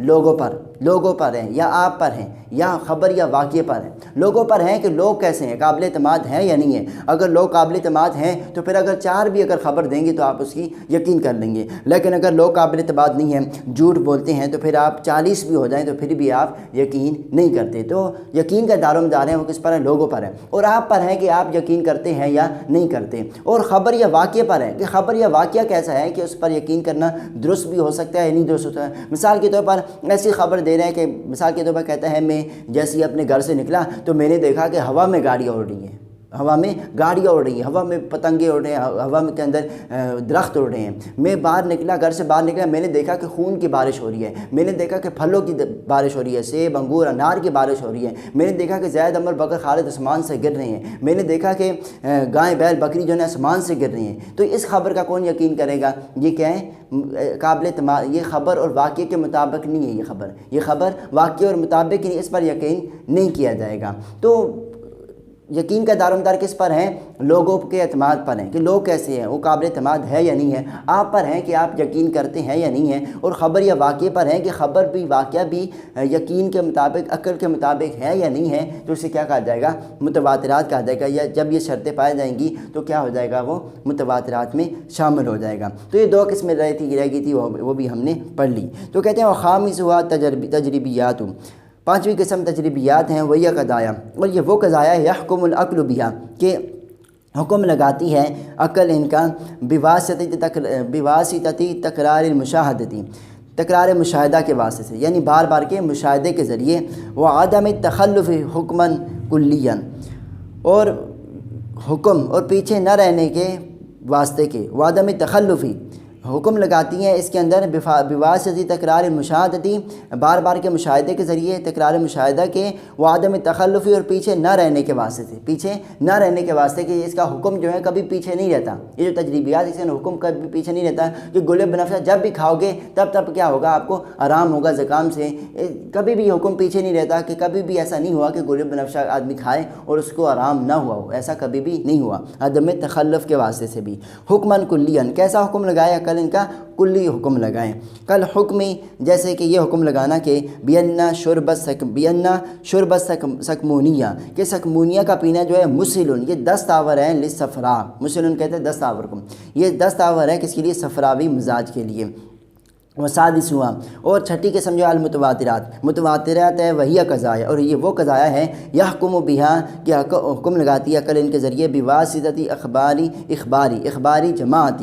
لوگوں پر ہیں یا آپ پر ہیں یا خبر یا واقعے پر ہیں۔ لوگوں پر ہیں کہ لوگ کیسے ہیں، قابل اعتماد ہیں یا نہیں ہیں۔ اگر لوگ قابل اعتماد ہیں تو پھر اگر 4 بھی اگر خبر دیں گے تو آپ اس کی یقین کر لیں گے، لیکن اگر لوگ قابل اعتماد نہیں ہیں، جھوٹ بولتے ہیں، تو پھر آپ 40 بھی ہو جائیں تو پھر بھی آپ یقین نہیں کرتے۔ تو یقین کا دار و مدار ہے وہ کس پر ہے؟ لوگوں پر ہے۔ اور آپ پر ہے کہ آپ یقین کرتے ہیں یا نہیں کرتے۔ اور خبر یا واقعے پر ہے کہ خبر یا واقعہ کیسا ہے کہ اس پر یقین کرنا درست بھی ہو سکتا ہے یا نہیں درست ہوتا ہے۔ مثال کے طور پر ایسی خبر دے رہے ہیں کہ مثال کے طور پر کہتا ہے میں جیسے ہی اپنے گھر سے نکلا تو میں نے دیکھا کہ ہوا میں گاڑیاں اڑ رہی ہیں، ہوا میں گاڑیاں اڑ رہی ہیں، ہوا میں پتنگے اڑ رہے ہیں، ہوا میں کے اندر درخت اڑ رہے ہیں۔ میں باہر نکلا، گھر سے باہر نکلا، میں نے دیکھا کہ خون کی بارش ہو رہی ہے، میں نے دیکھا کہ پھلوں کی بارش ہو رہی ہے، سیب انگور انار کی بارش ہو رہی ہے، میں نے دیکھا کہ زید عمر بکر خالد آسمان سے گر رہے ہیں، میں نے دیکھا کہ گائے بیل بکری جو ہے آسمان سے گر رہی ہیں۔ تو اس خبر کا کون یقین کرے گا؟ یہ کیا ہے؟ قابل اعتماد، یہ خبر اور واقعے کے مطابق نہیں ہے، یہ خبر واقعے اور مطابق نہیں، اس پر یقین نہیں کیا جائے گا۔ تو یقین کا دار و مدار کس پر ہیں؟ لوگوں کے اعتماد پر ہیں کہ لوگ کیسے ہیں، وہ قابل اعتماد ہے یا نہیں ہے۔ آپ پر ہیں کہ آپ یقین کرتے ہیں یا نہیں ہیں۔ اور خبر یا واقعے پر ہیں کہ خبر بھی واقعہ بھی یقین کے مطابق عقل کے مطابق ہے یا نہیں ہے، تو اسے کیا کہا جائے گا؟ متواترات کہا جائے گا، یا جب یہ شرطیں پائی جائیں گی تو کیا ہو جائے گا؟ وہ متواترات میں شامل ہو جائے گا۔ تو یہ 2 قسمیں رہ گئی تھی وہ بھی ہم نے پڑھ لی۔ تو کہتے ہیں وخامس ہوا تجربیات، 5ویں قسم تجربیات ہیں، وہی قضایا، اور یہ وہ قضایا ہے یحکم العقل بہا کہ حکم لگاتی ہے عقل ان کا بواسطتی تکرار المشاہدتی، تکرار مشاہدہ کے واسطے سے، یعنی بار بار کے مشاہدے کے ذریعے، وعدم التخلف حکماً کلیاً، اور حکم اور پیچھے نہ رہنے کے واسطے کے، وعدم التخلفی حکم لگاتی ہیں اس کے اندر بواسطتی تکرار مشاہدتی، بار بار کے مشاہدے کے ذریعے، تکرار مشاہدہ کے، وعدم تخلفی، اور پیچھے نہ رہنے کے واسطے سے، پیچھے نہ رہنے کے واسطے کہ اس کا حکم جو ہے کبھی پیچھے نہیں رہتا۔ یہ جو تجربیات اس کا حکم کبھی پیچھے نہیں رہتا کہ گل بنفشہ جب بھی کھاؤ گے تب کیا ہوگا؟ آپ کو آرام ہوگا زکام سے۔ کبھی بھی حکم پیچھے نہیں رہتا کہ کبھی بھی ایسا نہیں ہوا کہ گل بنفشہ آدمی کھائے اور اس کو آرام نہ ہوا ہو، ایسا کبھی بھی نہیں ہوا۔ عدم تخلف کے واسطے سے بھی حکماً کلیاً، کیسا حکم لگایا؟ کل ان کا کلی حکم لگائیں۔ کل حکمی، جیسے کہ یہ حکم لگانا کہ بینا شرب سکمونیہ، کہ سکمونیہ کا پینا جو ہے مسلن، یہ دستاور ہے للصفراء، مسلن کہتے ہیں دستاور کو، یہ دستاور ہے کس کے لیے؟ صفراوی مزاج کے لیے۔ وسادس ہوا، اور 6ٹھی قسم جو المتواترات، متواترات ہے وہی قضایا، اور یہ وہ قضایا ہے یحکم بہا کہ حکم لگاتی ہے عقل ان کے ذریعے بواسطتی اخباری جماعت،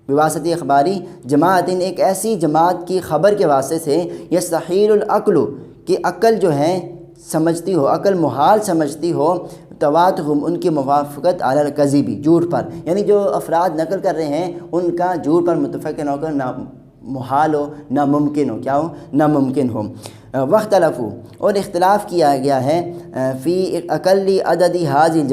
بواسطی اخباری جماعت، ایک ایسی جماعت کی خبر کے واسطے سے یستحیل العقل، کہ عقل جو ہے سمجھتی ہو، عقل محال سمجھتی ہو، تواتہم ان کی موافقت علی الکذب، جھوٹ پر، یعنی جو افراد نقل کر رہے ہیں ان کا جھوٹ پر متفق ہو کر محال ہو، ناممکن ہو، کیا ہو؟ ناممکن ہو۔ واختلفوا، اور اختلاف کیا گیا ہے فی اقل عدد ھذی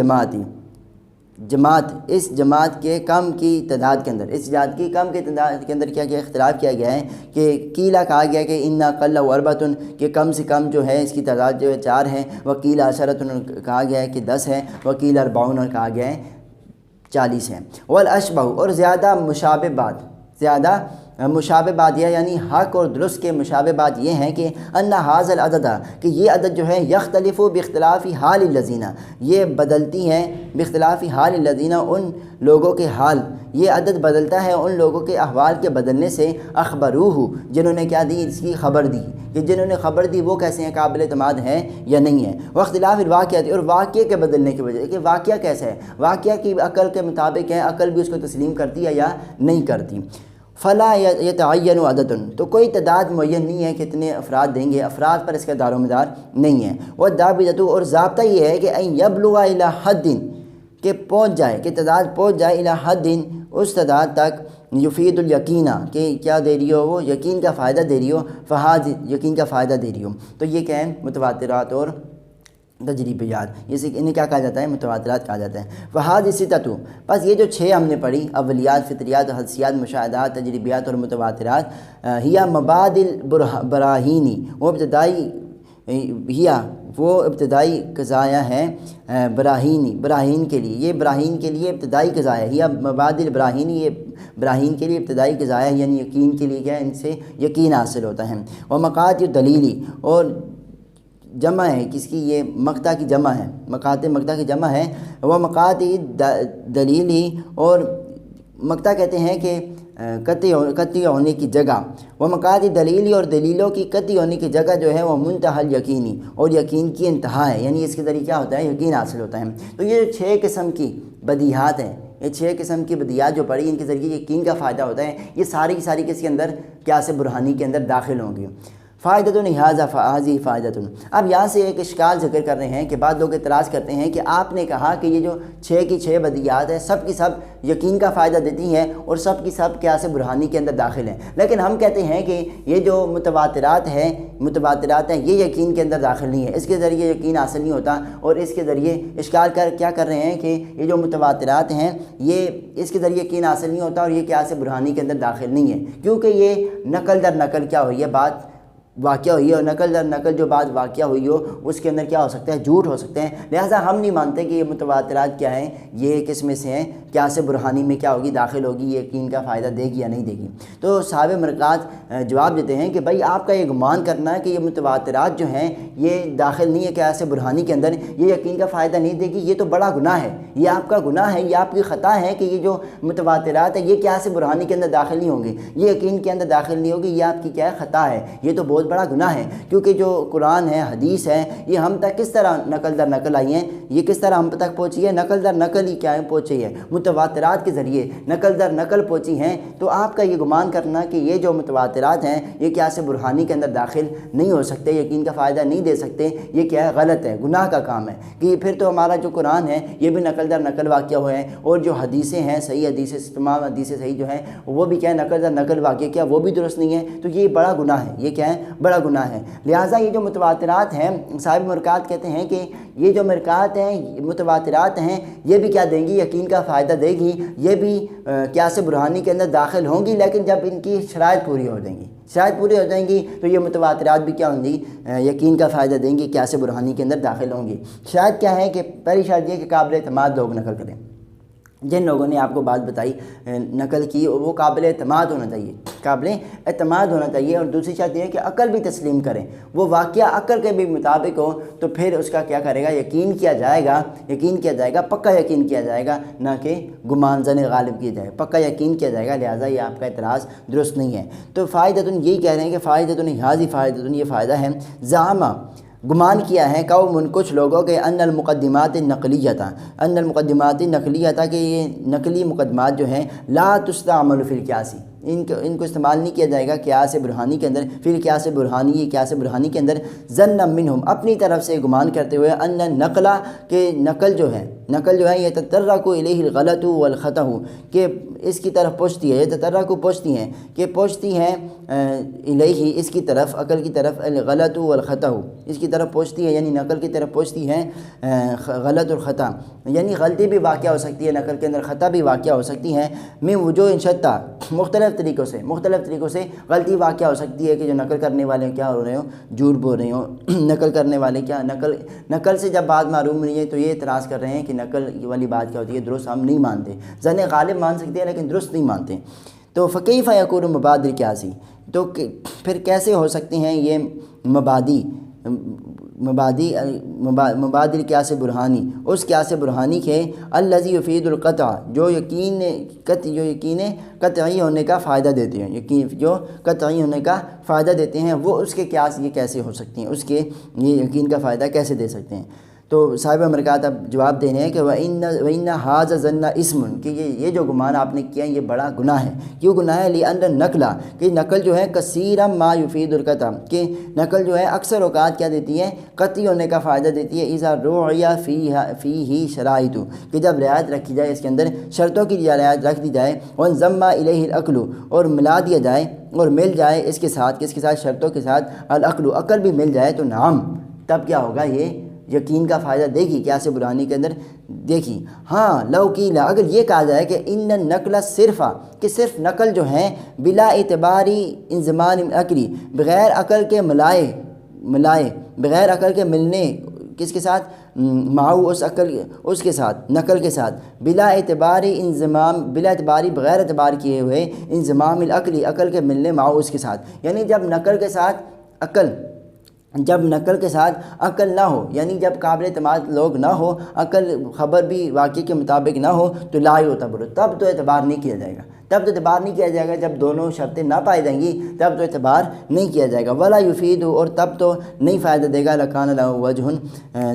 جماعت، اس جماعت کے کم کی تعداد کے اندر، اس جماعت کی کم کی تعداد کے اندر کیا گیا؟ اختلاف کیا گیا ہے کہ قیلہ کہا گیا کہ ان اقل و اربعۃ، کہ کم سے کم جو ہے اس کی تعداد جو ہے 4 ہے، وقیل عشرۃ کہا گیا ہے کہ 10 ہے، وقیل 40 کہا گیا ہے 40 ہے۔ والاشبہ، اور زیادہ مشابہ بات یہ، یعنی حق اور درست کے مشابہ بات یہ ہیں کہ ان ھذا العدد، کہ یہ عدد جو ہے یختلف باختلاف حال الذین، یہ بدلتی ہیں باختلاف حال الذین، ان لوگوں کے حال، یہ عدد بدلتا ہے ان لوگوں کے احوال کے بدلنے سے، اخبروہ، جنہوں نے کیا دی؟ اس کی خبر دی، کہ جنہوں نے خبر دی وہ کیسے ہیں؟ قابل اعتماد ہیں یا نہیں ہے۔ واختلاف الواقعات، اور واقعے کے بدلنے کی وجہ کہ واقعہ کیسا ہے، واقعہ کی عقل کے مطابق ہے، عقل بھی اس کو تسلیم کرتی ہے یا نہیں کرتی۔ فلا یتعین عدد، تو کوئی تعداد معین نہیں ہے کتنے افراد دیں گے، افراد پر اس کا دار و مدار نہیں ہے۔ والضابطۃ، اور ضابطہ یہ ہے کہ ان یبلغ الی حد، کہ پہنچ جائے، کہ تعداد پہنچ جائے الی حد، اس تعداد تک، یفید الیقین، کہ کیا دے رہی ہو؟ وہ یقین کا فائدہ دے رہی ہو، فہذ، یقین کا فائدہ دے رہی ہو۔ تو یہ کیا ہے؟ متواترات اور تجربیات، انہیں کیا کہا جاتا ہے؟ متواترات کہا جاتا ہے۔ فہذ ستۃ، بس یہ جو 6 ہم نے پڑھی، اولیات، فطریات، حدثیات، مشاہدات، تجربیات اور متواترات، ہی مبادئ البراہینی، وہ ابتدائی ہیا وہ ابتدائی قضایہ ہیں براہین کے لیے، یہ براہین کے لیے ابتدائی قضایہ، یا مبادل براہینی، یہ براہین کے لیے ابتدائی قضایہ یعنی یقین کے لیے کیا ہے، ان سے یقین حاصل ہوتا ہے۔ اور مقاط دلیلی، اور جمع ہے کس کی، یہ مقطع کی جمع ہے، مقاط مقطع کی جمع ہے۔ وہ مقاط دلیلی، اور مقطع کہتے ہیں کہ قطعی ہونے کی جگہ، وہ مقاط دلیلی، اور دلیلوں کی قطعی ہونے کی جگہ جو ہے وہ منتہا یقینی، اور یقین کی انتہا ہے، یعنی اس کے ذریعے کیا ہوتا ہے، یقین حاصل ہوتا ہے۔ تو یہ 6 قسم کی بدیہات ہیں، یہ 6 قسم کی بدیہات جو پڑھی، ان کے ذریعے یقین کا فائدہ ہوتا ہے، یہ ساری کی ساری کس کے اندر، قیاس برہانی کے اندر داخل ہوں گی۔ فائدۃ ھذا فہذہ فائدۃ۔ اب یہاں سے ایک اشکال ذکر کر رہے ہیں کہ بعض لوگ اعتراض کرتے ہیں کہ آپ نے کہا کہ یہ جو 6 کی 6 بدیہات ہیں سب کی سب یقین کا فائدہ دیتی ہیں اور سب کی سب قیاس برہانی کے اندر داخل ہیں، لیکن ہم کہتے ہیں کہ یہ جو متواترات ہیں یہ یقین کے اندر داخل نہیں ہے، اس کے ذریعے یقین حاصل نہیں ہوتا، اور اس کے ذریعے اشکال کیا کر رہے ہیں کہ یہ جو متواترات ہیں یہ اس کے ذریعے یقین حاصل نہیں ہوتا اور یہ قیاس برہانی کے اندر داخل نہیں ہے، کیونکہ یہ نقل در نقل کیا ہوئی ہے، بات واقعہ ہوئی ہے، اور نقل در نقل جو بات واقعہ ہوئی ہو اس کے اندر کیا ہو سکتا ہے، جھوٹ ہو سکتے ہیں، لہٰذا ہم نہیں مانتے کہ یہ متواترات کیا ہیں، یہ کس میں سے ہیں، قیاس برہانی میں کیا ہوگی، داخل ہوگی، یہ یقین کا فائدہ دے گی یا نہیں دے گی۔ تو صاحب مرکات جواب دیتے ہیں کہ بھائی آپ کا یہ گمان کرنا ہے کہ یہ متواترات جو ہیں یہ داخل نہیں ہے قیاس برہانی کے اندر، یہ یقین کا فائدہ نہیں دے گی، یہ تو بڑا گناہ ہے، یہ آپ کا گناہ ہے، یہ آپ کی خطا ہے کہ یہ جو متواترات ہیں یہ قیاس برہانی کے اندر داخل نہیں ہوں گی، یہ یقین کے اندر داخل نہیں ہوگی، یہ آپ کی کیا ہے، خطا ہے، یہ تو بہت بڑا گناہ ہے، کیونکہ جو قرآن ہے، حدیث ہے، یہ ہم تک کس طرح نقل در نقل آئی ہیں، یہ کس طرح ہم تک پہنچی ہے، نقل در نقل ہی کیا ہے پہنچی ہے، متواترات کے ذریعے نقل در نقل پہنچی ہیں۔ تو آپ کا یہ گمان کرنا کہ یہ جو متواترات ہیں یہ قیاس برہانی کے اندر داخل نہیں ہو سکتے، یقین کا فائدہ نہیں دے سکتے، یہ کیا ہے، غلط ہے، گناہ کا کام ہے، کہ پھر تو ہمارا جو قرآن ہے یہ بھی نقل در نقل واقعہ ہوئے ہیں، اور جو حدیثیں ہیں، صحیح حدیثیں، تمام حدیثیں صحیح جو ہیں وہ بھی کیا ہے، نقل در نقل واقعہ کیا وہ بھی درست نہیں ہے، تو یہ بڑا گناہ ہے، یہ کیا ہے، بڑا گناہ ہے۔ لہٰذا یہ جو متواترات ہیں، صاحب مرکات کہتے ہیں کہ یہ جو مرکات ہیں، متواترات ہیں، یہ بھی کیا دیں گی، یقین کا فائدہ دے گی، یہ بھی قیاس برہانی کے اندر داخل ہوں گی، لیکن جب ان کی شرائط پوری ہو جائیں گی، شرائط پوری ہو جائیں گی تو یہ متواترات بھی کیا ہوں گی، یقین کا فائدہ دیں گی، قیاس برہانی کے اندر داخل ہوں گی۔ شرائط کیا ہے کہ پہلی شرط یہ کہ قابل اعتماد لوگ نقل کریں، جن لوگوں نے آپ کو بات بتائی نقل کی وہ قابل اعتماد ہونا چاہیے، قابل اعتماد ہونا چاہیے، اور دوسری شرط یہ ہے کہ عقل بھی تسلیم کریں، وہ واقعہ عقل کے بھی مطابق ہو تو پھر اس کا کیا کرے گا، یقین کیا جائے گا، پکا یقین کیا جائے گا، نہ کہ گمان زن غالب کیا جائے، پکا یقین کیا جائے گا، لہٰذا یہ آپ کا اعتراض درست نہیں ہے۔ تو فائدۃ یہی کہہ رہے ہیں کہ فائدۃ ھذہ فائدۃ، یہ فائدہ ہے، زعما گمان کیا ہے قوم کچھ لوگوں کے ان المقدمات نقلیتا کہ یہ نقلی مقدمات جو ہیں لا تستعمل فی القیاس، ان کو استعمال نہیں کیا جائے گا قیاس برہانی کے اندر، فی القیاس برہانی، یہ قیاس برہانی کے اندر، ظنا منہم اپنی طرف سے گمان کرتے ہوئے، ان نقلہ کہ نقل جو ہے یہ تطرق الیہ الغلط والخطأ کہ اس کی طرف پہنچتی ہے، یہ تطرق پہنچتی ہیں الیہ اس کی طرف، عقل کی طرف، الغلط والخطأ اس کی طرف پہنچتی ہے، یعنی نقل کی طرف پہنچتی ہے، غلط اور خطا یعنی غلطی بھی واقع ہو سکتی ہے نقل کے اندر، خطا بھی واقع ہو سکتی ہے، من وجوہ شتیٰ مختلف طریقوں سے غلطی واقع ہو سکتی ہے کہ جو نقل کرنے والے کیا ہو رہے ہوں، جھوٹ بول رہے ہوں، نقل کرنے والے کیا نقل سے جب بات معلوم نہیں ہے تو یہ اعتراض کر رہے ہیں کہ نقل والی بات کیا ہوتی ہے، درست ہم نہیں مانتے، ظن غالب مان سکتے ہیں لیکن درست نہیں مانتے۔ تو فکیف یکون مبادل قیاسی، تو پھر کیسے ہو سکتے ہیں یہ مبادل قیاس برہانی، اس قیاس برہانی کے الذی یفید القطع جو یقین قطعی ہونے کا فائدہ دیتے ہیں، وہ اس کے قیاس یہ کیسے ہو سکتی ہیں، اس کے یہ یقین کا فائدہ کیسے دے سکتے ہیں۔ تو صاحب مرکات اب جواب دے رہے ہیں کہ وَإِنَّ هَذَا ظَنَّ اسْمٌ کہ یہ جو گمان آپ نے کیا یہ بڑا گناہ ہے۔ کیوں گناہ ہے؟ لِأَنَّ النَّقْلَ کہ نقل جو ہے کثیرا ما یفید القطع کہ نقل جو ہے اکثر اوقات کیا دیتی ہے، قطعی ہونے کا فائدہ دیتی ہے، اذا رعی فیہ شرائط کہ جب رعایت رکھی جائے اس کے اندر، شرطوں کی رعایت رکھ دی جائے، وانضم الیہ العقل اور ملا دیا جائے اور مل جائے اس کے ساتھ، کس کے ساتھ؟ شرطوں کے ساتھ، العقل عقل بھی مل جائے، تو نعم تب کیا ہوگا، یہ یقین کا فائدہ دے گی قیاس برہانی کے اندر دیکھی۔ ہاں لو قیل اگر یہ کہا جائے کہ ان النقل صرف کہ صرف نقل جو ہیں بلا اعتباری انضمان عقلی بغیر عقل کے ملائے بغیر عقل کے ملنے کس کے ساتھ معاو اس کے ساتھ نقل کے ساتھ بلا اعتباری بغیر اعتبار کیے ہوئے انضمام العقلی عقل کے ملنے معاو اس کے ساتھ، یعنی جب نقل کے ساتھ عقل نہ ہو، یعنی جب قابل اعتماد لوگ نہ ہو، عقل خبر بھی واقعے کے مطابق نہ ہو تو لا یعتبر، تب تو اعتبار نہیں کیا جائے گا، جب دونوں شرطیں نہ پائی جائیں گی تب تو اعتبار نہیں کیا جائے گا۔ ولا یفید، اور تب تو نہیں فائدہ دے گا لکان له وجہ،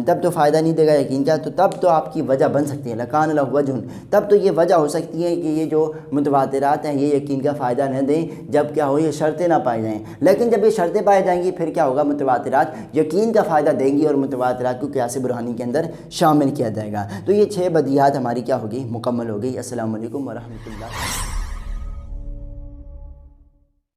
تب تو فائدہ نہیں دے گا یقین کا، تو تب تو آپ کی وجہ بن سکتی ہے لکان له وجہ، تب تو یہ وجہ ہو سکتی ہے کہ یہ جو متواترات ہیں یہ یقین کا فائدہ نہ دیں جب کیا ہو یہ شرطیں نہ پائی جائیں، لیکن جب یہ شرطیں پائی جائیں گی پھر کیا ہوگا، متواترات یقین کا فائدہ دیں گی اور متواترات کو قیاس برہانی کے اندر شامل کیا جائے گا۔ تو یہ 6 بدیہات ہماری کیا ہوگی، مکمل ہو گئی۔ السلام علیکم ورحمۃ اللہ۔